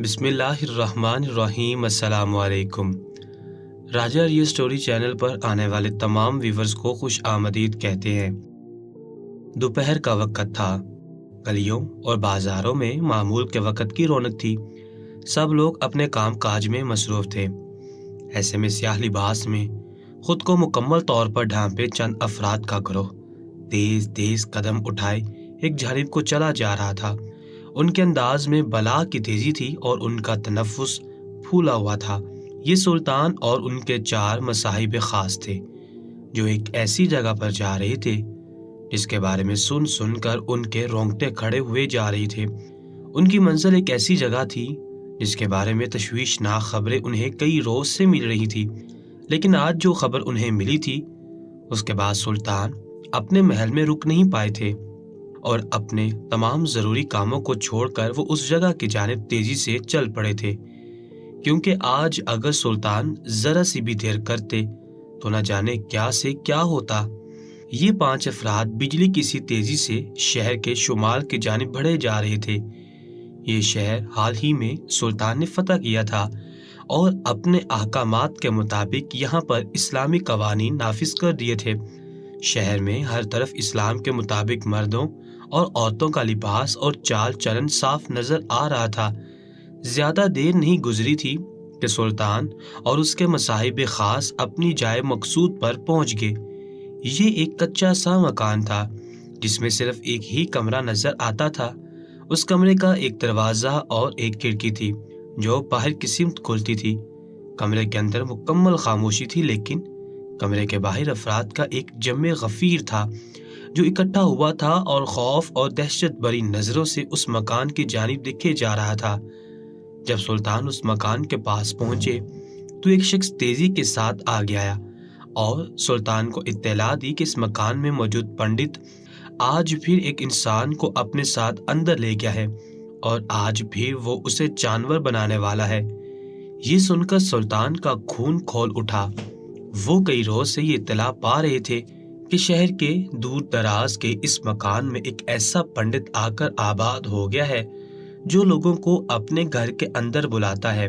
بسم اللہ الرحمن الرحیم۔ السلام علیکم۔ راجہ یہ سٹوری چینل پر آنے والے تمام ویورز کو خوش آمدید کہتے ہیں۔ دوپہر کا وقت تھا۔ گلیوں اور بازاروں میں معمول کے وقت کی رونق تھی۔ سب لوگ اپنے کام کاج میں مصروف تھے۔ ایسے میں سیاہ لباس میں خود کو مکمل طور پر ڈھانپے چند افراد کا گروہ تیز تیز قدم اٹھائے ایک جانب کو چلا جا رہا تھا۔ ان کے انداز میں بلا کی تیزی تھی اور ان کا تنفس پھولا ہوا تھا۔ یہ سلطان اور ان کے 4 مصاحب خاص تھے جو ایک ایسی جگہ پر جا رہے تھے جس کے بارے میں سن کر ان کے رونگٹے کھڑے ہوئے جا رہے تھے۔ ان کی منزل ایک ایسی جگہ تھی جس کے بارے میں تشویشناک خبریں انہیں کئی روز سے مل رہی تھی، لیکن آج جو خبر انہیں ملی تھی اس کے بعد سلطان اپنے محل میں رک نہیں پائے تھے اور اپنے تمام ضروری کاموں کو چھوڑ کر وہ اس جگہ کی جانب تیزی سے چل پڑے تھے، کیونکہ آج اگر سلطان ذرا سی بھی دیر کرتے تو نہ جانے کیا سے کیا ہوتا۔ یہ 5 افراد بجلی کی سی تیزی سے شہر کے شمال کی جانب بڑھے جا رہے تھے۔ یہ شہر حال ہی میں سلطان نے فتح کیا تھا اور اپنے احکامات کے مطابق یہاں پر اسلامی قوانین نافذ کر دیے تھے۔ شہر میں ہر طرف اسلام کے مطابق مردوں اور عورتوں کا لباس اور چال چلن صاف نظر آ رہا تھا۔ زیادہ دیر نہیں گزری تھی کہ سلطان اور اس کے مصاحب خاص اپنی جائے مقصود پر پہنچ گئے۔ یہ ایک کچا سا مکان تھا جس میں صرف ایک ہی کمرہ نظر آتا تھا۔ اس کمرے کا ایک دروازہ اور ایک کھڑکی تھی جو باہر کی سمت کھلتی تھی۔ کمرے کے اندر مکمل خاموشی تھی، لیکن کمرے کے باہر افراد کا ایک جمع غفیر تھا جو اکٹھا ہوا تھا اور خوف اور دہشت بھری نظروں سے اس مکان کی جانب دیکھے جا رہا تھا۔ جب سلطان اس مکان کے پاس پہنچے تو ایک شخص تیزی کے ساتھ آگے آیا اور سلطان کو اطلاع دی کہ اس مکان میں موجود پنڈت آج پھر ایک انسان کو اپنے ساتھ اندر لے گیا ہے اور آج پھر وہ اسے جانور بنانے والا ہے۔ یہ سن کر سلطان کا خون کھول اٹھا۔ وہ کئی روز سے یہ اطلاع پا رہے تھے کہ شہر کے دور دراز کے اس مکان میں ایک ایسا پنڈت آ کر آباد ہو گیا ہے جو لوگوں کو اپنے گھر کے اندر بلاتا ہے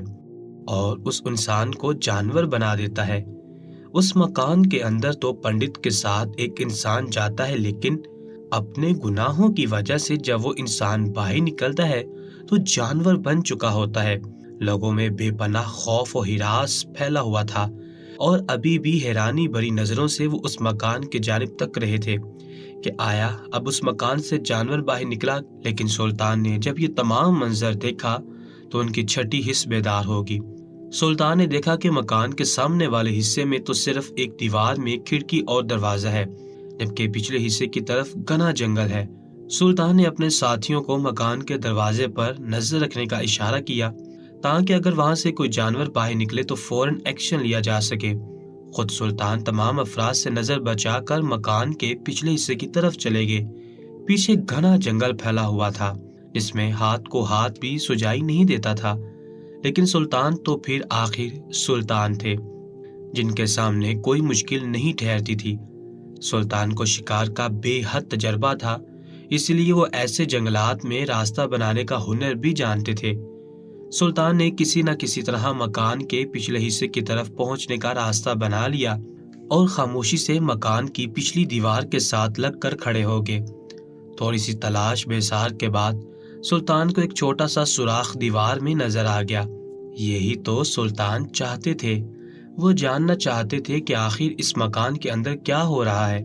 اور اس انسان کو جانور بنا دیتا ہے۔ اس مکان کے اندر تو پنڈت کے ساتھ ایک انسان جاتا ہے، لیکن اپنے گناہوں کی وجہ سے جب وہ انسان باہر نکلتا ہے تو جانور بن چکا ہوتا ہے۔ لوگوں میں بے پناہ خوف و ہراس پھیلا ہوا تھا اور ابھی بھی حیرانی بھری نظروں سے وہ اس مکان کی جانب تک رہے تھے کہ آیا اب اس مکان سے جانور باہر نکلا۔ لیکن سلطان نے جب یہ تمام منظر دیکھا تو ان کی چھٹی حس بیدار ہوگی۔ سلطان نے دیکھا کہ مکان کے سامنے والے حصے میں تو صرف ایک دیوار میں کھڑکی اور دروازہ ہے، جبکہ پچھلے حصے کی طرف گھنا جنگل ہے۔ سلطان نے اپنے ساتھیوں کو مکان کے دروازے پر نظر رکھنے کا اشارہ کیا تاکہ اگر وہاں سے کوئی جانور باہر نکلے تو فوراً ایکشن لیا جا سکے۔ خود سلطان تمام افراد سے نظر بچا کر مکان کے پچھلے حصے کی طرف چلے گئے۔ پیچھے گھنا جنگل پھیلا ہوا تھا جس میں ہاتھ کو ہاتھ بھی سجائی نہیں دیتا تھا، لیکن سلطان تو پھر آخر سلطان تھے جن کے سامنے کوئی مشکل نہیں ٹھہرتی تھی۔ سلطان کو شکار کا بے حد تجربہ تھا، اس لیے وہ ایسے جنگلات میں راستہ بنانے کا ہنر بھی جانتے تھے۔ سلطان نے کسی نہ کسی طرح مکان کے پچھلے حصے کی طرف پہنچنے کا راستہ بنا لیا اور خاموشی سے مکان کی پچھلی دیوار کے ساتھ لگ کر کھڑے ہو گئے۔ تھوڑی سی تلاش بیسار کے بعد سلطان کو ایک چھوٹا سا سوراخ دیوار میں نظر آ گیا۔ یہی تو سلطان چاہتے تھے۔ وہ جاننا چاہتے تھے کہ آخر اس مکان کے اندر کیا ہو رہا ہے،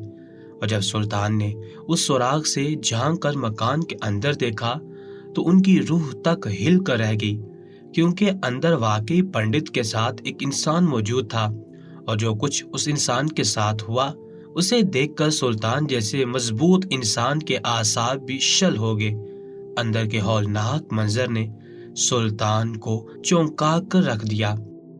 اور جب سلطان نے اس سوراخ سے جھانک کر مکان کے اندر دیکھا تو ان کی روح تک ہل کر رہ گئی، کیونکہ اندر واقعی پنڈت کے ساتھ ایک انسان موجود تھا، اور جو کچھ اس انسان کے ساتھ ہوا اسے دیکھ کر سلطان جیسے مضبوط انسان کے اعصاب بھی شل ہو گئے۔ اندر کے ہولناک منظر نے سلطان کو چونکا کر رکھ دیا۔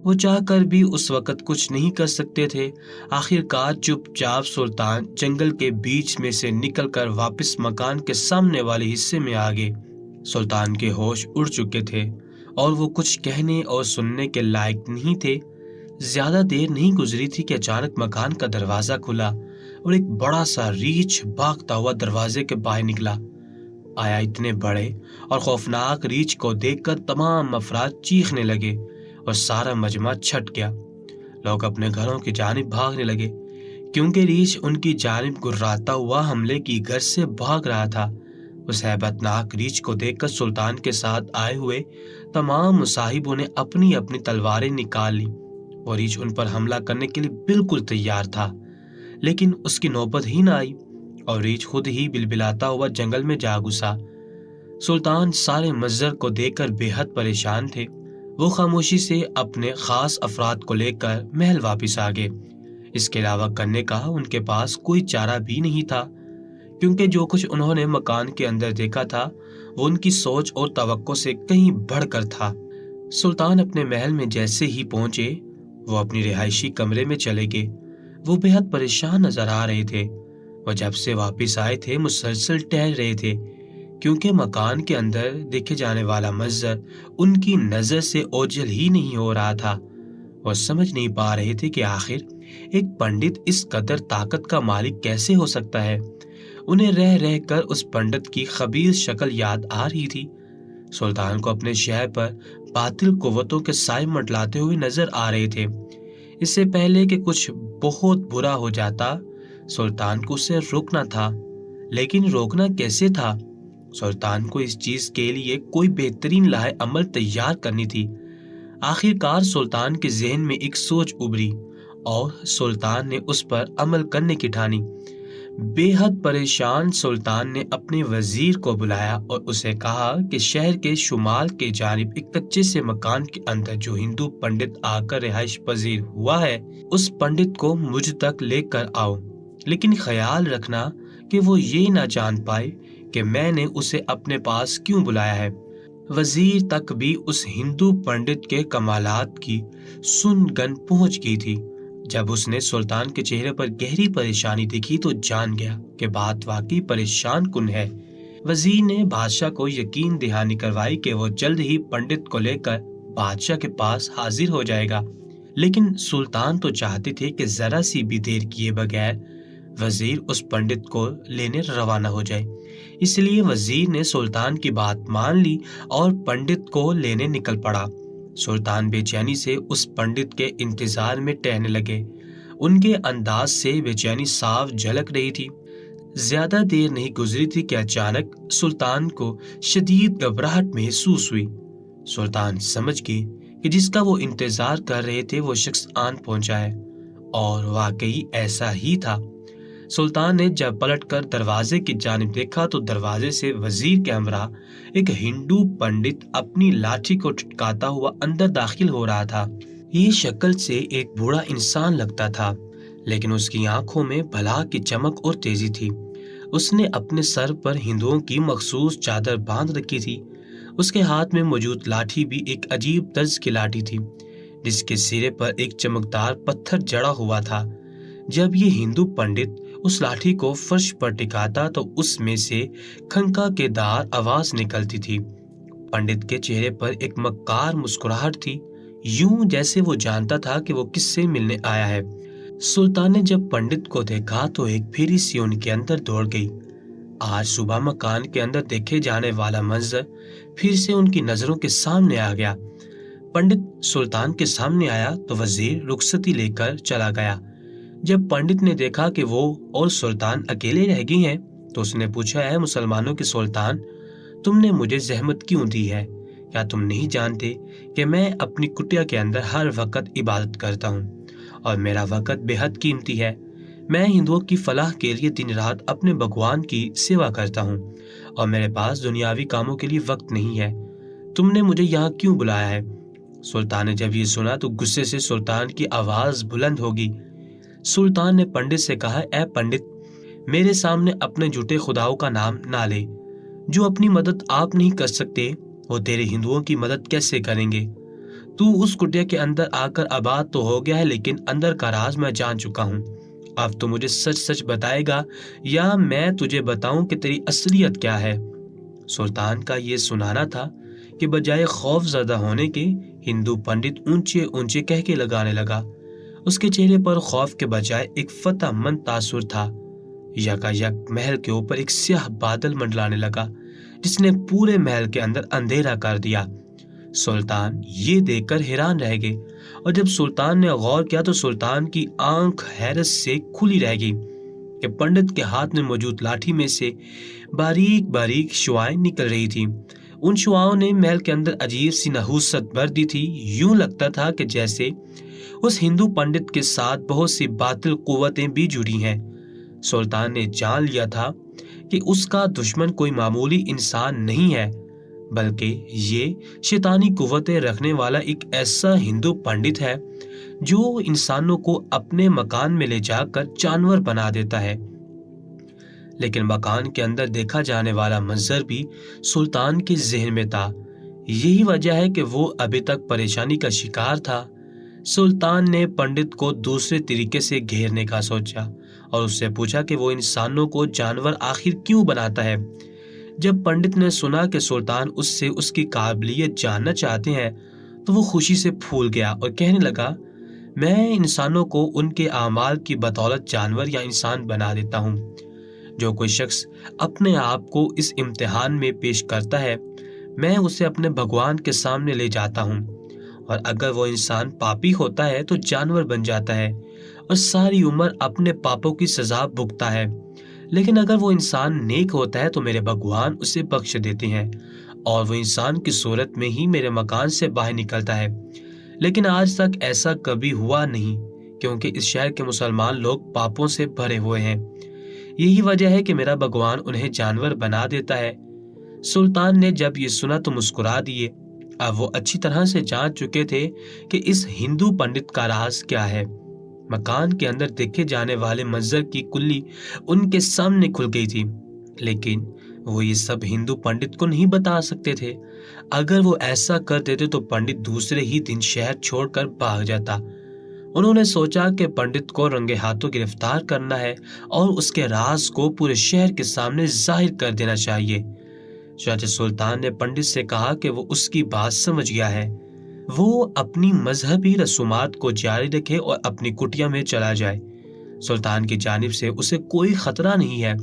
وہ چاہ کر بھی اس وقت کچھ نہیں کر سکتے تھے۔ آخر کار چپ چاپ سلطان جنگل کے بیچ میں سے نکل کر واپس مکان کے سامنے والے حصے میں آ گئے۔ سلطان کے ہوش اڑ چکے تھے اور وہ کچھ کہنے اور سننے کے لائق نہیں تھے۔ زیادہ دیر نہیں گزری تھی کہ اچانک مکان کا دروازہ کھلا اور ایک بڑا سا ریچھ بھاگتا ہوا دروازے کے باہر نکلا۔ آیا اتنے بڑے اور خوفناک ریچھ کو دیکھ کر تمام افراد چیخنے لگے اور سارا مجمع چھٹ گیا۔ لوگ اپنے گھروں کی جانب بھاگنے لگے کیونکہ ریچھ ان کی جانب گراتا ہوا حملے کی غرض سے بھاگ رہا تھا۔ اس ہیبت ناک ریچھ کو دیکھ کر سلطان کے ساتھ آئے ہوئے تمام مصاحبوں نے اپنی اپنی تلواریں نکال لی اور ریچھ ان پر حملہ کرنے کے لیے بالکل تیار تھا، لیکن اس کی نوبت ہی نہ آئی اور ریچھ خود ہی بلبلاتا ہوا جنگل میں جا گھسا۔ سلطان سارے منظر کو دیکھ کر بے حد پریشان تھے۔ وہ خاموشی سے اپنے خاص افراد کو لے کر محل واپس آ گئے۔ اس کے علاوہ کرنے کا ان کے پاس کوئی چارہ بھی نہیں تھا، کیونکہ جو کچھ انہوں نے مکان کے اندر دیکھا تھا وہ ان کی سوچ اور توقع سے کہیں بڑھ کر تھا۔ سلطان اپنے محل میں جیسے ہی پہنچے وہ اپنی رہائشی کمرے میں چلے گئے۔ وہ بے حد پریشان نظر آ رہے تھے۔ وہ جب سے واپس آئے تھے مسلسل ٹہل رہے تھے، کیونکہ مکان کے اندر دیکھے جانے والا منظر ان کی نظر سے اوجھل ہی نہیں ہو رہا تھا۔ وہ سمجھ نہیں پا رہے تھے کہ آخر ایک پنڈت اس قدر طاقت کا مالک کیسے ہو سکتا ہے۔ انہیں رہ رہ کر اس پنڈت کی خبیث شکل یاد آ رہی تھی۔ سلطان کو اپنے شہر پر باطل قوتوں کے سائے منڈلاتے ہوئے نظر آ رہے تھے۔ اس سے پہلے کہ کچھ بہت برا ہو جاتا سلطان کو اسے روکنا تھا، لیکن روکنا کیسے تھا؟ سلطان کو اس چیز کے لیے کوئی بہترین لاہ عمل تیار کرنی تھی۔ آخر کار سلطان کے ذہن میں ایک سوچ ابھری اور سلطان نے اس پر عمل کرنے کی ٹھانی۔ بے حد پریشان سلطان نے اپنے وزیر کو بلایا اور اسے کہا کہ شہر کے شمال کے جانب ایک کچے سے مکان کے اندر جو ہندو پنڈت آ کر رہائش پذیر ہوا ہے اس پنڈت کو مجھ تک لے کر آؤ، لیکن خیال رکھنا کہ وہ یہ نہ جان پائے کہ میں نے اسے اپنے پاس کیوں بلایا ہے۔ وزیر تک بھی اس ہندو پنڈت کے کمالات کی سن گن پہنچ گئی تھی۔ جب اس نے سلطان کے چہرے پر گہری پریشانی دیکھی تو جان گیا کہ بات واقعی پریشان کن ہے۔ وزیر نے بادشاہ کو یقین دہانی کروائی کہ وہ جلد ہی پنڈت کو لے کر بادشاہ کے پاس حاضر ہو جائے گا، لیکن سلطان تو چاہتے تھے کہ ذرا سی بھی دیر کیے بغیر وزیر اس پنڈت کو لینے روانہ ہو جائے۔ اس لیے وزیر نے سلطان کی بات مان لی اور پنڈت کو لینے نکل پڑا۔ سلطان بے چینی سے اس پنڈت کے انتظار میں ٹہلنے لگے۔ ان کے انداز سے بے چینی صاف جھلک رہی تھی۔ زیادہ دیر نہیں گزری تھی کہ اچانک سلطان کو شدید گھبراہٹ محسوس ہوئی۔ سلطان سمجھ گئے کہ جس کا وہ انتظار کر رہے تھے وہ شخص آن پہنچا ہے، اور واقعی ایسا ہی تھا۔ سلطان نے جب پلٹ کر دروازے کی جانب دیکھا تو دروازے سے وزیر کے ہمراہ ایک ہندو پنڈت اپنی لاٹھی کو ٹھٹکاتا ہوا اندر داخل ہو رہا تھا۔ یہ شکل سے ایک بوڑھا انسان لگتا تھا، لیکن اس کی آنکھوں میں بھلا کی چمک اور تیزی تھی۔ اس نے اپنے سر پر ہندوؤں کی مخصوص چادر باندھ رکھی تھی۔ اس کے ہاتھ میں موجود لاٹھی بھی ایک عجیب طرز کی لاٹھی تھی، جس کے سرے پر ایک چمکدار پتھر جڑا ہوا تھا۔ جب یہ ہندو پنڈت اس لاٹھی کو فرش پر ٹکاتا تو اس میں سے کھنکا کے دار آواز نکلتی تھی۔ پنڈت کے چہرے پر ایک مکار مسکراہٹ تھی، یوں جیسے وہ جانتا تھا کہ وہ کس سے ملنے آیا ہے۔ سلطان نے جب پنڈت کو دیکھا تو ایک پھیری سی ان کے اندر دوڑ گئی۔ آج صبح مکان کے اندر دیکھے جانے والا منظر پھر سے ان کی نظروں کے سامنے آ گیا۔ پنڈت سلطان کے سامنے آیا تو وزیر رخصتی لے کر چلا گیا۔ جب پنڈت نے دیکھا کہ وہ اور سلطان اکیلے رہ گئی ہیں تو اس نے پوچھا، اے مسلمانوں کے سلطان، تم نے مجھے زحمت کیوں دی ہے؟ کیا تم نہیں جانتے کہ میں اپنی کٹیا کے اندر ہر وقت عبادت کرتا ہوں اور میرا وقت بے حد قیمتی ہے؟ میں ہندوؤں کی فلاح کے لیے دن رات اپنے بھگوان کی سیوا کرتا ہوں اور میرے پاس دنیاوی کاموں کے لیے وقت نہیں ہے۔ تم نے مجھے یہاں کیوں بلایا ہے؟ سلطان نے جب یہ سنا تو غصے سے سلطان کی آواز بلند ہوگی۔ سلطان نے پنڈت سے کہا، اے پنڈت، میرے سامنے اپنے جھوٹے خداؤں کا نام نہ لے۔ جو اپنی مدد آپ نہیں کر سکتے وہ تیرے ہندوؤں کی مدد کیسے کریں گے؟ تو اس کٹیا کے اندر آ کر آباد تو ہو گیا ہے، لیکن اندر کا راز میں جان چکا ہوں۔ اب تو مجھے سچ سچ بتائے گا یا میں تجھے بتاؤں کہ تیری اصلیت کیا ہے؟ سلطان کا یہ سنانا تھا کہ بجائے خوف زدہ ہونے کے ہندو پنڈت اونچے اونچے کہکے لگانے لگا۔ اس کے چہرے پر خوف کے بجائے ایک فتح مند تاثر تھا۔ یکا یک محل کے اوپر ایک سیاہ بادل منڈلانے لگا، जिसने पूरे महल के अंदर अंधेरा कर दिया। सुल्तान ये देखकर हैरान रह गए और जब सुल्तान ने गौर किया तो सुल्तान की आंख हैरत से खुली रह गई कि पंडित के हाथ में मौजूद लाठी में से बारीक बारीक शुआएं निकल रही थी। उन शुआओं ने महल के अंदर अजीब सी नहूसत भर दी थी। यूं लगता था कि जैसे उस हिंदू पंडित के साथ बहुत सी बातिल कुव्वतें भी जुड़ी हैं। सुल्तान ने जान लिया था कि उसका दुश्मन कोई मामूली इंसान नहीं है, बल्कि ये शैतानी कुव्वतें रखने वाला एक ऐसा हिंदू पंडित है जो इंसानों को अपने मकान में ले जाकर जानवर बना देता है। लेकिन मकान के अंदर देखा जाने वाला मंजर भी सुल्तान के जहन में था। यही वजह है कि वो अभी तक परेशानी का शिकार था। सुल्तान ने पंडित को दूसरे तरीके से घेरने का सोचा और उससे पूछा कि वो इंसानों को जानवर आखिर क्यों बनाता है। जब पंडित ने सुना कि सुल्तान उससे उसकी काबिलियत जानना चाहते हैं तो वो खुशी से फूल गया और कहने लगा, मैं इंसानों को उनके आमाल की बदौलत जानवर या इंसान बना देता हूँ। जो कोई शख्स अपने आप को इस इम्तिहान में पेश करता है, मैं उसे अपने भगवान के सामने ले जाता हूँ, और अगर वो इंसान पापी होता है तो जानवर बन जाता है और सारी उम्र अपने पापों की सजा भुगतता है। लेकिन अगर वो इंसान नेक होता है तो मेरे भगवान उसे बख्श देते हैं और वो इंसान की सूरत में ही मेरे मकान से बाहर निकलता है। लेकिन आज तक ऐसा कभी हुआ नहीं, क्योंकि इस शहर के मुसलमान लोग पापों से भरे हुए हैं। यही वजह है कि मेरा भगवान उन्हें जानवर बना देता है। सुल्तान ने जब ये सुना तो मुस्कुरा दिए। अब वो अच्छी तरह से जान चुके थे कि इस हिंदू पंडित का राज क्या है। मकान के अंदर देखे जाने वाले मंजर की कुल्ली उनके सामने खुल गई थी, लेकिन वो ये सब हिंदू पंडित को नहीं बता सकते थे। अगर वो ऐसा कर देते तो पंडित दूसरे ही दिन शहर छोड़कर भाग जाता। उन्होंने सोचा कि पंडित को रंगे हाथों गिरफ्तार करना है और उसके राज को पूरे शहर के सामने जाहिर कर देना चाहिए। चुनांचे सुल्तान ने पंडित से कहा कि वो उसकी बात समझ गया है, वो अपनी मजहबी रसूमात को जारी रखे और अपनी कुटिया में चला जाए। सुल्तान की जानिब से उसे कोई खतरा नहीं है।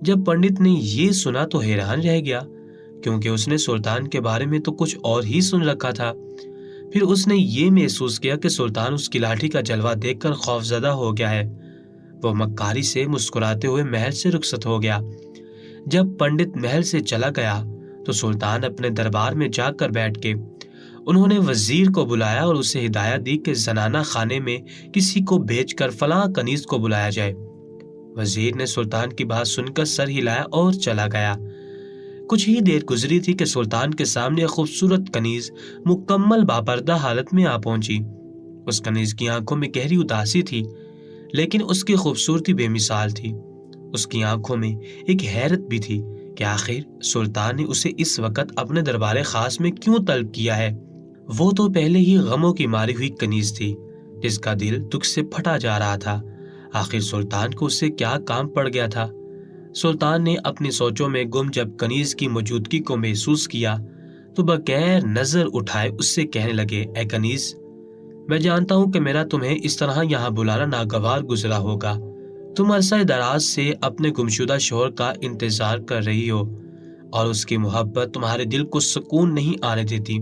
जब पंडित ने ये सुना तो हैरान रह गया, क्योंकि उसने सुल्तान के बारे में तो कुछ और ही सुन रखा था। फिर उसने ये महसूस किया कि सुल्तान उसकी लाठी का जलवा देखकर खौफजदा हो गया है। वो मक्कारी से मुस्कुराते हुए महल से रुखसत हो गया। जब पंडित महल से चला गया तो सुल्तान अपने दरबार में जाकर बैठ के उन्होंने वजीर को बुलाया और उसे हिदायत दी कि जनाना खाने में किसी को भेजकर फलां कनीज को बुलाया जाए। वजीर ने सुल्तान की बात सुनकर सर हिलाया और चला गया। कुछ ही देर गुजरी थी कि सुल्तान के सामने एक खूबसूरत कनीज मुकम्मल बापर्दा हालत में आ पहुंची। उस कनीज की आंखों में गहरी उदासी थी, लेकिन उसकी खूबसूरती बेमिसाल थी। उसकी आंखों में एक हैरत भी थी कि आखिर सुल्तान ने उसे इस वक्त अपने दरबार खास में क्यों तलब किया है। वो तो पहले ही गमों की मारी हुई कनीज थी, जिसका दिल दुख से फटा जा रहा था। आखिर सुल्तान को उससे क्या काम पड़ गया था। सुल्तान ने अपनी सोचों में गुम जब कनीज की मौजूदगी को महसूस किया तो बगैर नजर उठाए उससे कहने लगे, ए कनीज, मैं जानता हूँ कि मेरा तुम्हें इस तरह यहाँ बुलाना नागवार गुजरा होगा। तुम अरसा दराज से अपने गुमशुदा शोहर का इंतजार कर रही हो और उसकी मोहब्बत तुम्हारे दिल को सुकून नहीं आने देती।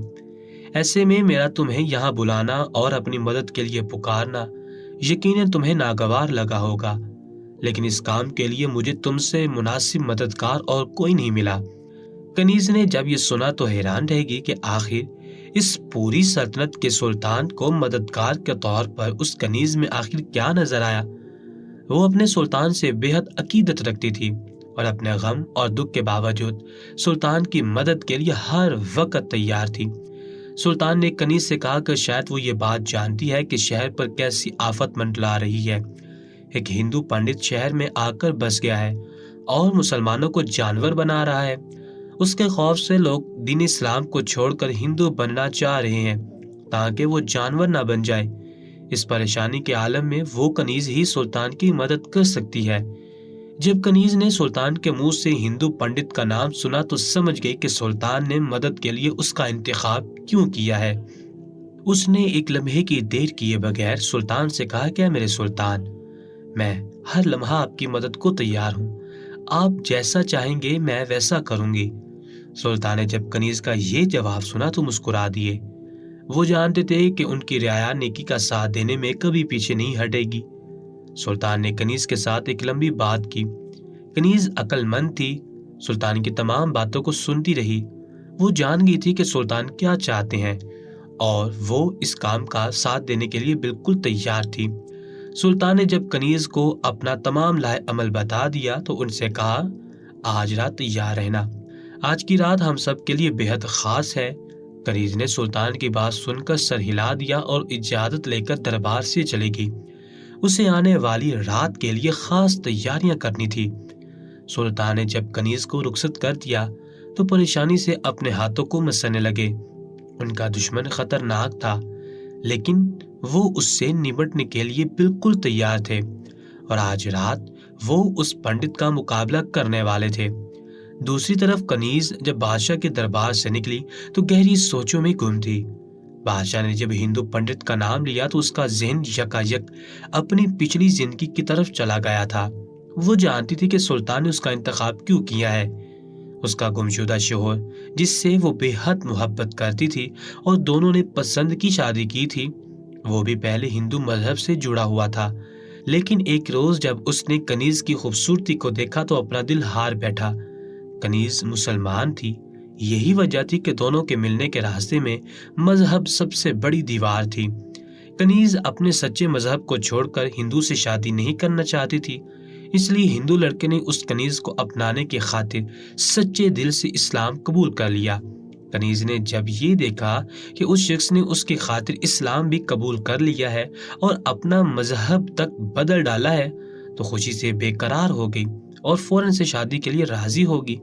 ऐसे में मेरा तुम्हें यहाँ बुलाना और अपनी मदद के लिए पुकारना यकीनन तुम्हें नागवार लगा होगा, लेकिन इस काम के लिए मुझे तुमसे मुनासिब मददगार और कोई नहीं मिला। कनीज ने जब ये सुना तो हैरान रहेगी कि आखिर इस पूरी सल्तनत के सुल्तान को मददगार के तौर पर उस कनीज में आखिर क्या नजर आया। वो अपने सुल्तान से बेहद अकीदत रखती थी और अपने गम और दुख के बावजूद सुल्तान की मदद के लिए हर वक्त तैयार थी। सुल्तान ने कनीज से कहा कि शायद वो ये बात जानती है कि शहर पर कैसी आफत मंडला रही है। एक हिंदू पंडित शहर में आकर बस गया है और मुसलमानों को जानवर बना रहा है। उसके खौफ से लोग दीन इस्लाम को छोड़कर हिंदू बनना चाह रहे हैं ताकि वो जानवर ना बन जाए। इस परेशानी के आलम में वो कनीज ही सुल्तान की मदद कर सकती है। जब कनीज ने सुल्तान के मुंह से हिंदू पंडित का नाम सुना तो समझ गई कि सुल्तान ने मदद के लिए उसका इंतखाब क्यों किया है। उसने एक लम्हे की देर किए बगैर सुल्तान से कहा, क्या मेरे सुल्तान, मैं हर लम्हा आपकी मदद को तैयार हूँ। आप जैसा चाहेंगे मैं वैसा करूंगी। सुल्तान ने जब कनीज का ये जवाब सुना तो मुस्कुरा दिए। वो जानते थे कि उनकी रियाया नेकी का साथ देने में कभी पीछे नहीं हटेगी। सुल्तान ने कनीज के साथ एक लंबी बात की। कनीज अक्लमंद थी, सुल्तान की तमाम बातों को सुनती रही। वो जान गई थी कि सुल्तान क्या चाहते हैं और वो इस काम का साथ देने के लिए बिल्कुल तैयार थी। सुल्तान ने जब कनीज को अपना तमाम लाए अमल बता दिया तो उनसे कहा, आज रात तैयार रहना, आज की रात हम सब के लिए बेहद खास है। कनीज ने सुल्तान की बात सुनकर सर हिला दिया और इजाजत लेकर दरबार से चली गई। उसे आने वाली रात के लिए खास तैयारियां करनी थी। सुल्तान ने जब कनीज को रुखसत कर दिया तो परेशानी से अपने हाथों को मसलने लगे। उनका दुश्मन खतरनाक था, लेकिन वो उससे निपटने के लिए बिल्कुल तैयार थे और आज रात वो उस पंडित का मुकाबला करने वाले थे। दूसरी तरफ कनीज जब बादशाह के दरबार से निकली तो गहरी सोचों में गुम थी। बादशाह ने जब हिंदू पंडित का नाम लिया तो उसका ज़हन यकायक अपनी पिछली जिंदगी की तरफ चला गया था। वो जानती थी कि सुल्तान ने उसका इंतखाब क्यों किया है। उसका गुमशुदा शोहर, जिससे वो बेहद मोहब्बत करती थी और दोनों ने पसंद की शादी की थी, वो भी पहले हिंदू मजहब से जुड़ा हुआ था। लेकिन एक रोज जब उसने कनीज की खूबसूरती को देखा तो अपना दिल हार बैठा। कनीज मुसलमान थी, यही वजह थी कि दोनों के मिलने के रास्ते में मजहब सबसे बड़ी दीवार थी। कनीज अपने सच्चे मजहब को छोड़कर हिंदू से शादी नहीं करना चाहती थी, इसलिए हिंदू लड़के ने उस कनीज को अपनाने की खातिर सच्चे दिल से इस्लाम कबूल कर लिया। कनीज ने जब ये देखा कि उस शख्स ने उसकी खातिर इस्लाम भी कबूल कर लिया है और अपना मजहब तक बदल डाला है तो खुशी से बेकरार हो गई और फौरन से शादी के लिए राजी होगी।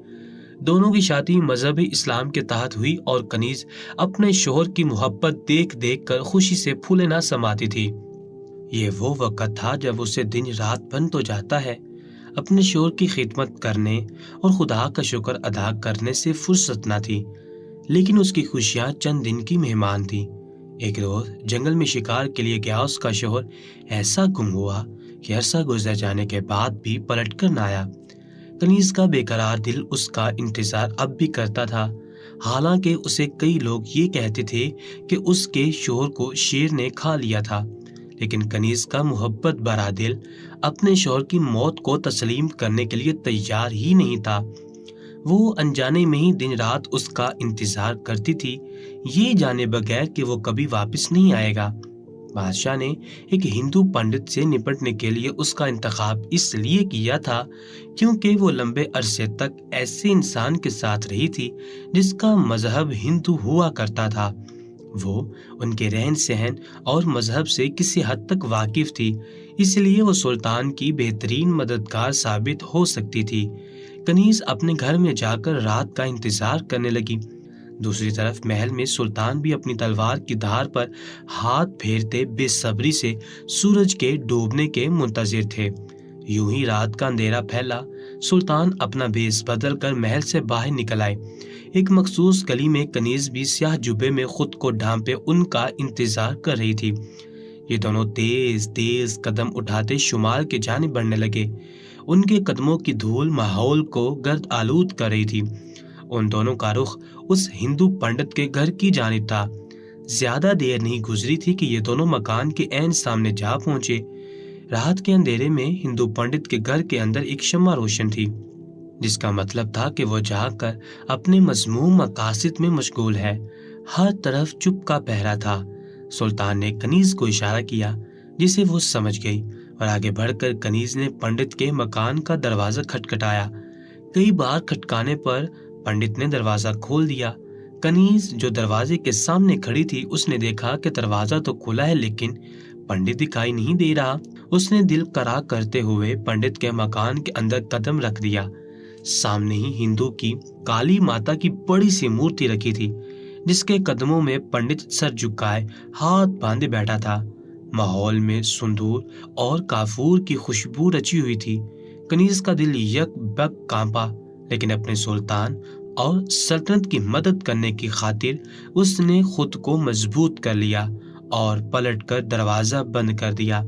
दोनों की शादी मजहब इस्लाम के तहत हुई और कनीज अपने शोहर की मोहब्बत देख देख कर खुशी से फूले ना समाती थी। ये वो वक्त था जब उसे दिन रात बन तो जाता है, अपने शोहर की खिदमत करने और खुदा का शुक्र अदा करने से फुर्सत ना थी। लेकिन उसकी खुशियां चंद दिन की मेहमान थी। एक रोज जंगल में शिकार के लिए गया उसका शोहर ऐसा गुम हुआ कि अरसा गुजर जाने के बाद भी पलट कर न आया। कनीज का बेकरार दिल उसका इंतजार अब भी करता था। हालांकि उसे कई लोग ये कहते थे कि उसके शोहर को शेर ने खा लिया था, लेकिन कनीज का मोहब्बत भरा दिल अपने शोहर की मौत को तस्लीम करने के लिए तैयार ही नहीं था। वो अनजाने में ही दिन रात उसका इंतजार करती थी, ये जाने बगैर कि वो कभी वापस नहीं आएगा। बादशाह ने एक हिंदू पंडित से निपटने के लिए उसका इंतखाब इसलिए किया था क्योंकि वो लंबे अरसे तक ऐसे इंसान के साथ रही थी जिसका मजहब हिंदू हुआ करता था। वो उनके रहन सहन और मजहब से किसी हद तक वाकिफ थी, इसलिए वो सुल्तान की बेहतरीन मददगार साबित हो सकती थी। कनीज अपने घर में जाकर रात का इंतजार करने लगी। दूसरी तरफ महल में सुल्तान भी अपनी तलवार की धार पर हाथ फेरते बेसब्री से सूरज के डूबने के मुंतजिर थे। यूं ही रात का अंधेरा फैला। सुल्तान अपना भेष बदल कर महल से बाहर निकल आए। एक मखसूस गली में कनीज भी स्याह जुबे में खुद को ढांपे उनका इंतजार कर रही थी। ये दोनों तेज तेज कदम उठाते शुमार के जानिब बढ़ने लगे। उनके कदमों की धूल माहौल को गर्द आलूद कर रही थी। उन दोनों का रुख उस हिंदू पंडित के घर की जानिब था। ज्यादा देर नहीं गुजरी थी कि ये दोनों मकान के ऐन सामने जा पहुंचे। रात के अंधेरे में हिंदू पंडित के घर के अंदर एक शम्मा रोशन थी, जिसका मतलब था कि वो जाकर अपने मज़मूम मकासिद में मशगूल है। हर तरफ चुप का पहरा था। सुल्तान ने कनीज को इशारा किया, जिसे वो समझ गई और आगे बढ़कर कनीज ने पंडित के मकान का दरवाजा खटखटाया। कई बार खटकाने पर पंडित ने दरवाजा खोल दिया। कनीज जो दरवाजे के सामने खड़ी थी, उसने देखा कि दरवाजा तो खुला है लेकिन पंडित दिखाई नहीं दे रहा। उसने दिल करा करते हुए पंडित के मकान के अंदर कदम रख दिया। सामने ही हिंदू की काली माता की बड़ी सी मूर्ति रखी थी, जिसके कदमों में पंडित सर झुकाए हाथ बांधे बैठा था। माहौल में सुंदूर और काफूर की खुशबू रची हुई थी। कनीज का दिल यक बक कांपा, लेकिन अपने सुल्तान और सल्तनत की मदद करने की खातिर उसने खुद को मजबूत कर लिया और पलटकर दरवाजा बंद कर दिया।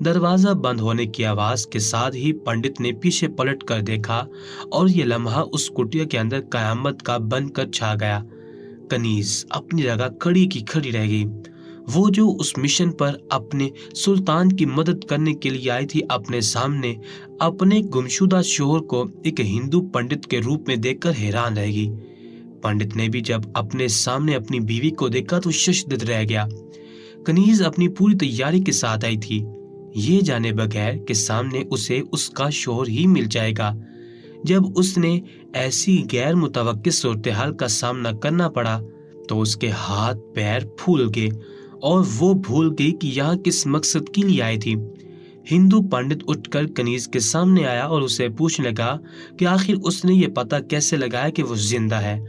दरवाजा बंद होने की आवाज के साथ ही पंडित ने पीछे पलट कर देखा और ये लम्हा उस कुटिया के अंदर कयामत का बनकर छा गया। कनीज अपनी जगह खड़ी की खड़ी रह गई। वो जो उस मिशन पर अपने सुल्तान की मदद करने के लिए आई थी, अपने सामने अपने गुमशुदा शोहर को एक हिंदू पंडित के रूप में देखकर हैरान रह गई। पंडित ने भी जब अपने सामने अपनी बीवी को देखा तो शशदित रह गया। कनीज अपनी पूरी तैयारी के साथ आई थी, ये जाने बगैर कि सामने उसे उसका शोहर ही मिल जाएगा। जब उसने ऐसी गैर मुतवक्किल सूरत-ए-हाल का सामना करना पड़ा तो उसके हाथ पैर फूल गए और वो भूल गई कि यहाँ किस मकसद के लिए आई थी। हिंदू पंडित उठकर कनीज के सामने आया और उसे पूछने लगा कि आखिर उसने ये पता कैसे लगाया कि वो जिंदा है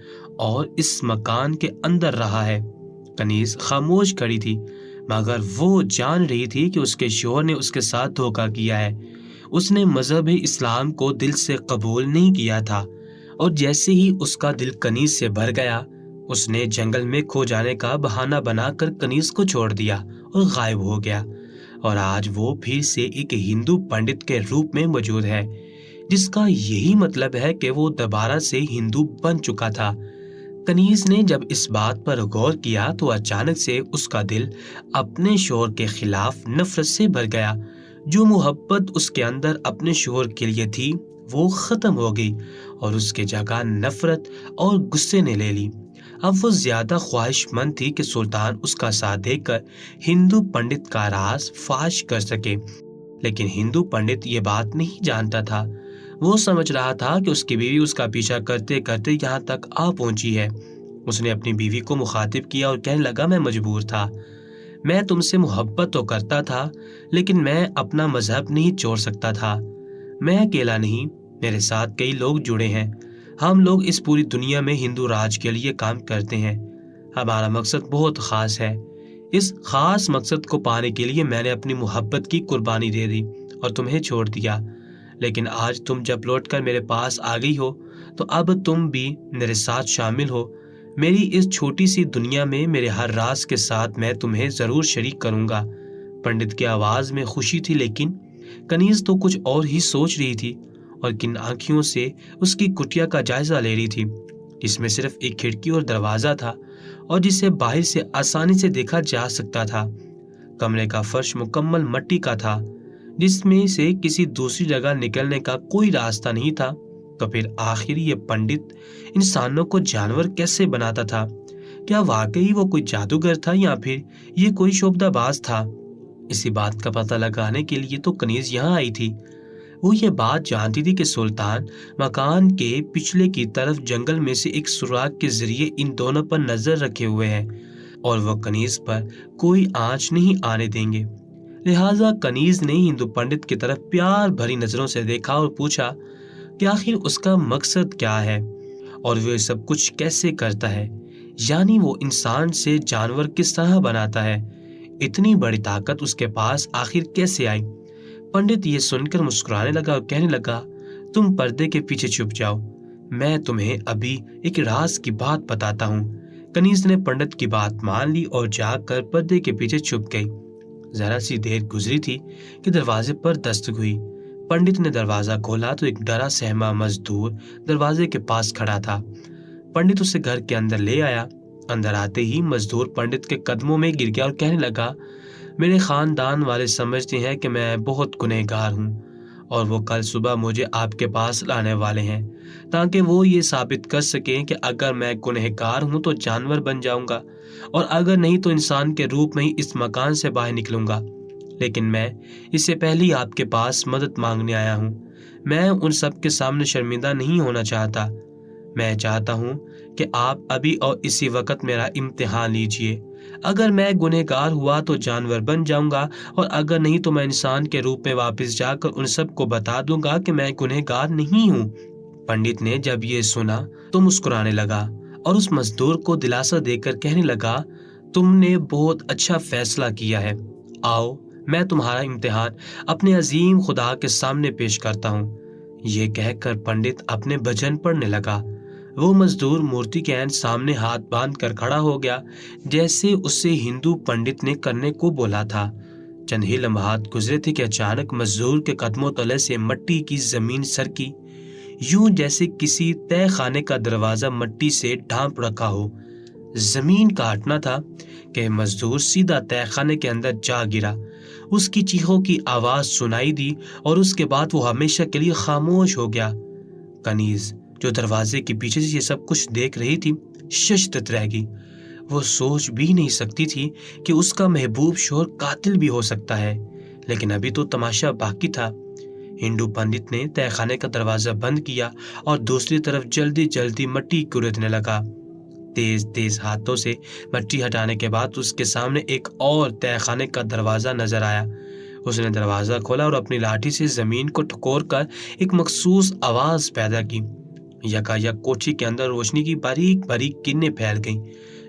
और इस मकान के अंदर रहा है। कनीज खामोश खड़ी थी, मगर वो जान रही थी कि उसके शोहर ने उसके साथ धोखा किया है। उसने मजहब इस्लाम को दिल से कबूल नहीं किया था और जैसे ही उसका दिल कनीज से भर गया, उसने जंगल में खो जाने का बहाना बनाकर कनीज को छोड़ दिया और गायब हो गया। और आज वो फिर से एक हिंदू पंडित के रूप में मौजूद है, जिसका यही मतलब है कि वो दोबारा से हिंदू बन चुका था। कनीज ने जब इस बात पर गौर किया तो अचानक से उसका दिल अपने शोहर के खिलाफ नफरत से भर गया। जो मोहब्बत उसके अंदर अपने शोहर के लिए थी वो खत्म हो गई और उसके जगह नफरत और गुस्से ने ले ली। अब वो ज्यादा ख्वाहिशमंद थी कि सुल्तान उसका साथ देकर हिंदू पंडित का राज फाश कर सके, लेकिन हिंदू पंडित ये बात नहीं जानता था। वो समझ रहा था कि उसकी बीवी उसका पीछा करते करते यहाँ तक आ पहुंची है। उसने अपनी बीवी को मुखातिब किया और कहने लगा, मैं मजबूर था, मैं तुमसे मोहब्बत तो करता था, लेकिन मैं अपना मजहब नहीं छोड़ सकता था। मैं अकेला नहीं, मेरे साथ कई लोग जुड़े हैं। हम लोग इस पूरी दुनिया में हिंदू राज के लिए काम करते हैं। हमारा मकसद बहुत खास है। इस खास मकसद को पाने के लिए मैंने अपनी मोहब्बत की कुर्बानी दे दी और तुम्हें छोड़ दिया। लेकिन आज तुम जब लौटकर मेरे पास आ गई हो तो अब तुम भी मेरे साथ शामिल हो। मेरी इस छोटी सी दुनिया में मेरे हर राज के साथ मैं तुम्हें जरूर शरीक करूंगा। पंडित की आवाज में खुशी थी, लेकिन कनीज तो कुछ और ही सोच रही थी और किन आंखियों से उसकी कुटिया का जायजा ले रही थी, जिसमें सिर्फ एक खिड़की और दरवाजा था और जिसे बाहर से आसानी से देखा जा सकता था। कमरे का फर्श मुकम्मल मिट्टी का था, जिसमें से किसी दूसरी जगह निकलने का कोई रास्ता नहीं था। तो फिर आखिर ये पंडित इंसानों को जानवर कैसे बनाता था? क्या वाकई वो कोई जादूगर था या फिर ये कोई शोबदाबाज था? इसी बात का पता लगाने के लिए तो कनीज यहाँ आई थी। वो ये बात जानती थी कि सुल्तान मकान के पिछले की तरफ जंगल में से एक सुराग के जरिए इन दोनों पर नजर रखे हुए हैं और वो कनीज पर कोई आंच नहीं आने देंगे। लिहाजा कनीज ने हिंदू पंडित की तरफ प्यार भरी नजरों से देखा और पूछा कि आखिर उसका मकसद क्या है और वो सब कुछ कैसे करता है, यानी वो इंसान से जानवर किस तरह बनाता है। इतनी बड़ी ताकत उसके पास आखिर कैसे आई? पंडित ये सुनकर मुस्कुराने लगा और कहने लगा, तुम पर्दे के पीछे छुप जाओ, मैं तुम्हें अभी एक राज की बात बताता हूँ। कनीज ने पंडित की बात मान ली और जाकर पर्दे के पीछे छुप गई। जरा सी देर गुजरी थी कि दरवाजे पर दस्तक हुई। पंडित ने दरवाजा खोला तो एक डरा सहमा मजदूर दरवाजे के पास खड़ा था। पंडित उसे घर के अंदर ले आया। अंदर आते ही मजदूर पंडित के कदमों में गिर गया और कहने लगा, मेरे खानदान वाले समझते हैं कि मैं बहुत गुनहगार हूँ और वो कल सुबह मुझे आपके पास लाने वाले हैं ताकि वो ये साबित कर सकें कि अगर मैं गुनहगार हूँ तो जानवर बन जाऊंगा और अगर नहीं तो इंसान के रूप में ही इस मकान से बाहर निकलूंगा। लेकिन मैं इससे पहले ही आपके पास मदद मांगने आया हूँ। मैं उन सब के सामने शर्मिंदा नहीं होना चाहता। मैं चाहता हूँ कि आप अभी और इसी वक्त मेरा इम्तिहान लीजिए। अगर मैं गुनहगार हुआ तो जानवर बन जाऊंगा और अगर नहीं तो मैं इंसान के रूप में वापस जाकर उन सबको बता दूंगा कि मैं गुनहगार नहीं हूँ। पंडित ने जब ये सुना तो मुस्कुराने लगा और उस मजदूर को दिलासा देकर कहने लगा, तुमने बहुत अच्छा फैसला किया है। आओ, मैं तुम्हारा इम्तिहान अपने अजीम खुदा के सामने पेश करता हूँ। ये कहकर पंडित अपने भजन पढ़ने लगा। वो मजदूर मूर्ति के ऐन सामने हाथ बांध कर खड़ा हो गया, जैसे उससे हिंदू पंडित ने करने को बोला था। चंद ही लम्हात गुजरे थे कि अचानक मजदूर के कदमों तले से मट्टी की जमीन सरकी, यूं जैसे किसी तय खाने का दरवाजा मट्टी से ढांप रखा हो। जमीन का हटना था कि मजदूर सीधा तय खाने के अंदर जा गिरा। उसकी चीखों की आवाज सुनाई दी और उसके बाद वो हमेशा के लिए खामोश हो गया। कनीज, जो दरवाजे के पीछे से ये सब कुछ देख रही थी, शशदत रह गई। वो सोच भी नहीं सकती थी कि उसका महबूब शोहर कातिल भी हो सकता है, लेकिन अभी तो तमाशा बाकी था। हिंदू पंडित ने तहखाने का दरवाजा बंद किया और दूसरी तरफ जल्दी जल्दी मट्टी कुरेदने लगा। तेज तेज हाथों से मट्टी हटाने के बाद उसके सामने एक और तहखाने का दरवाजा नजर आया। उसने दरवाजा खोला और अपनी लाठी से जमीन को ठकोर कर एक मखसूस आवाज पैदा की। यकायक कोठी के अंदर रोशनी की बारीक बारीक किरणें फैल गईं,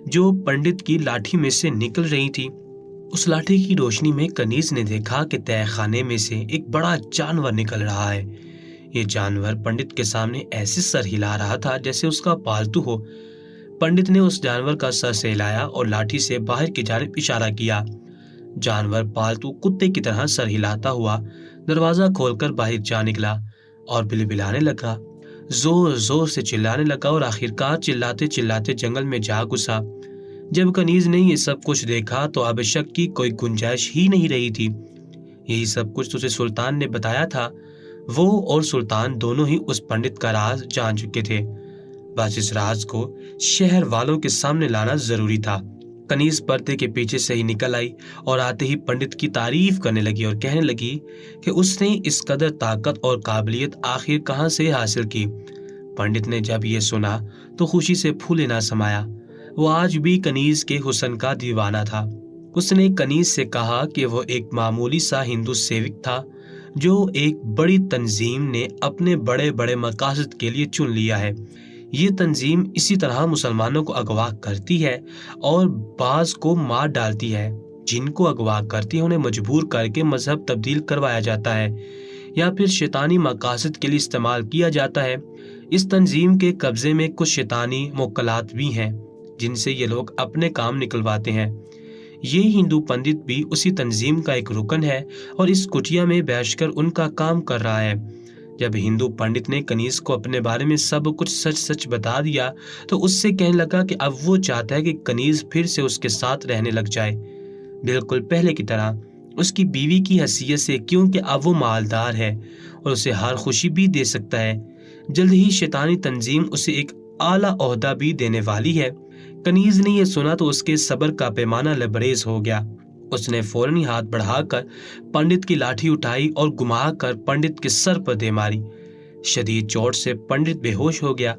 जो पंडित की लाठी में से निकल रही थी। उस लाठी की रोशनी में कनीज ने देखा कि तहखाने में से एक बड़ा जानवर निकल रहा है। ये जानवर पंडित के सामने ऐसे सर हिला रहा था जैसे उसका पालतू हो। पंडित ने उस जानवर का सर सहलाया और लाठी से बाहर की जानिब इशारा किया। जानवर पालतू कुत्ते की तरह सर हिलाता हुआ दरवाजा खोलकर बाहर जा निकला और बिलबिलाने लगा, जोर जोर से चिल्लाने लगा और आखिरकार चिल्लाते चिल्लाते जंगल में जा घुसा। जब कनीज ने ये सब कुछ देखा तो अब शक की कोई गुंजाइश ही नहीं रही थी। यही सब कुछ उसे सुल्तान ने बताया था। वो और सुल्तान दोनों ही उस पंडित का राज जान चुके थे। बस इस राज को शहर वालों के सामने लाना जरूरी था। कनीज पर्दे के पीछे से ही निकल आई और आते ही पंडित की तारीफ करने लगी और कहने लगी कि उसने इस कदर ताकत और काबिलियत आखिर कहां से हासिल की। पंडित ने जब ये सुना तो खुशी से फूले ना समाया। वो आज भी कनीज के हुस्न का दीवाना था। उसने कनीज से कहा कि वो एक मामूली सा हिंदू सेवक था जो एक बड़ी तंजीम ने अपने बड़े बड़े मकासद के लिए चुन लिया है। ये तंजीम इसी तरह मुसलमानों को अगवा करती है और बाज को मार डालती है। जिनको अगवा करती है उन्हें मजबूर करके मजहब तब्दील करवाया जाता है या फिर शैतानी मकासद के लिए इस्तेमाल किया जाता है। इस तंजीम के कब्जे में कुछ शैतानी मुक्कलात भी हैं जिनसे ये लोग अपने काम निकलवाते हैं। ये हिंदू पंडित भी उसी तंजीम का एक रुकन है और इस कुटिया में बैठकर उनका काम कर रहा है। जब हिंदू पंडित ने कनीज को अपने बारे में सब कुछ सच सच बता दिया तो उससे कहने लगा कि अब वो चाहता है कि कनीज फिर से उसके साथ रहने लग जाए, बिल्कुल पहले की तरह, उसकी बीवी की हैसियत से, क्योंकि अब वो मालदार है और उसे हर खुशी भी दे सकता है। जल्द ही शैतानी तंजीम उसे एक आला ओहदा भी देने वाली है। कनीज ने यह सुना तो उसके सब्र का पैमाना लबरेज हो गया। उसने फौरन ही हाथ बढ़ाकर पंडित की लाठी उठाई और घुमाकर पंडित के सर पर दे मारी। शदीद चोट से पंडित बेहोश हो गया।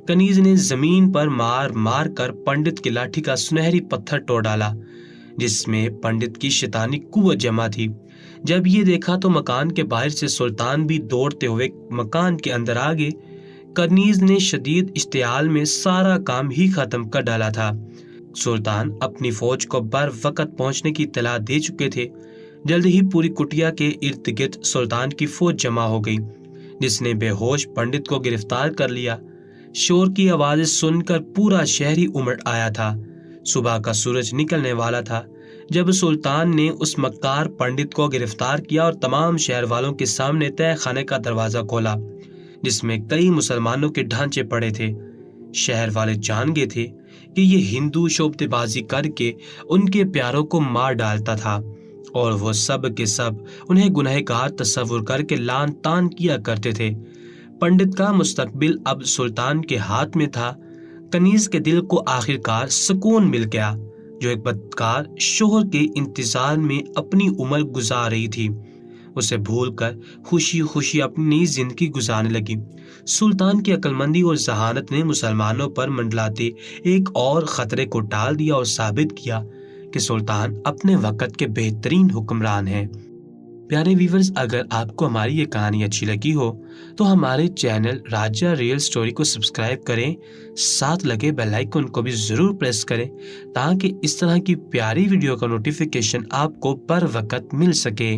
कनीज ने जमीन पर मार मार कर पंडित की लाठी का सुनहरी पत्थर तोड़ डाला जिसमें पंडित की शैतानी कुव्वत जमा थी। जब ये देखा तो मकान के बाहर से सुल्तान भी दौड़ते हुए मकान के अंदर आ गए। कनीज ने शदीद इश्तियाल में सारा काम ही खत्म कर डाला था। सुल्तान अपनी फौज को बर वक्त पहुंचने की इत्तला दे चुके थे। जल्द ही पूरी कुटिया के इर्द गिर्द सुल्तान की फौज जमा हो गई जिसने बेहोश पंडित को गिरफ्तार कर लिया। शोर की आवाजें सुनकर पूरा शहर ही उमड़ आया था। सुबह का सूरज निकलने वाला था जब सुल्तान ने उस मक्कार पंडित को गिरफ्तार किया और तमाम शहर वालों के सामने तय खाने का दरवाजा खोला जिसमें कई मुसलमानों के ढांचे पड़े थे। शहर वाले जान गए थे कि ये हिंदू शोबतेबाजी करके उनके प्यारों को मार डालता था और वो सब के सब उन्हें गुनहगार तस्वुर करके लान तान किया करते थे। पंडित का मुस्तकबिल अब सुल्तान के हाथ में था। कनीज के दिल को आखिरकार सुकून मिल गया जो एक बदकार शोहर के इंतजार में अपनी उम्र गुजार रही थी। उसे भूलकर खुशी खुशी अपनी नई जिंदगी गुजारने लगी। सुल्तान की अक्लमंदी और जहानत ने मुसलमानों पर मंडलाते एक और खतरे को टाल दिया और साबित किया कि सुल्तान अपने वक्त के बेहतरीन हुक्मरान हैं। प्यारे व्यूअर्स, अगर आपको हमारी ये कहानी अच्छी लगी हो तो हमारे चैनल राजा रियल स्टोरी को सब्सक्राइब करें, साथ लगे बेल आइकन को भी जरूर प्रेस करें ताकि इस तरह की प्यारी वीडियो का नोटिफिकेशन आपको बर वक्त मिल सके।